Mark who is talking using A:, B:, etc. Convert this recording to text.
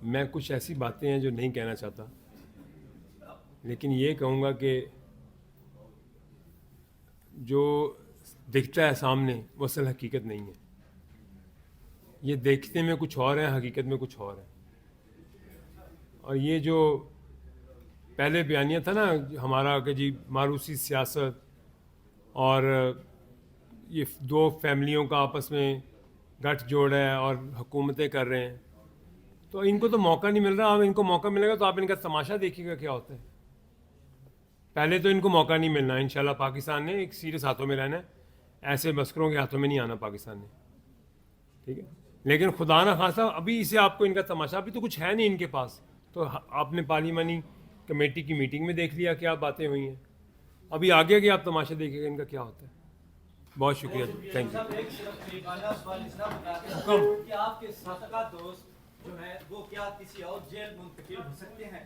A: میں کچھ ایسی باتیں ہیں جو نہیں کہنا چاہتا، لیکن یہ کہوں گا کہ جو دکھتا ہے سامنے وہ اصل حقیقت نہیں ہے. یہ دیکھنے میں کچھ اور ہے، حقیقت میں کچھ اور ہے. اور یہ جو پہلے بیانیہ تھا نا ہمارا کہ جی ماروثی سیاست اور یہ دو فیملیوں کا آپس میں گٹھ جوڑ ہے اور حکومتیں کر رہے ہیں، تو ان کو تو موقع نہیں مل رہا. اب ان کو موقع ملے گا تو آپ ان کا تماشا دیکھیے گا کیا ہوتا ہے. پہلے تو ان کو موقع نہیں ملنا. انشاءاللہ پاکستان نے ایک سیریس ہاتھوں میں رہنا ہے، ایسے مسکروں کے ہاتھوں میں نہیں آنا پاکستان نے. ٹھیک ہے، لیکن خدا نہ خواستہ ابھی اسے آپ کو ان کا تماشا، ابھی تو کچھ ہے نہیں ان کے پاس. تو آپ نے پارلیمانی کمیٹی کی میٹنگ میں دیکھ لیا کیا باتیں ہوئی ہیں. ابھی آگے کہ آپ تماشا دیکھیں گے ان کا کیا ہوتا ہے. بہت شکریہ، تھینک یو.
B: کہ آپ کے سابقہ دوست جو ہے وہ کیا کسی اور جیل منتقل ہو سکتے ہیں؟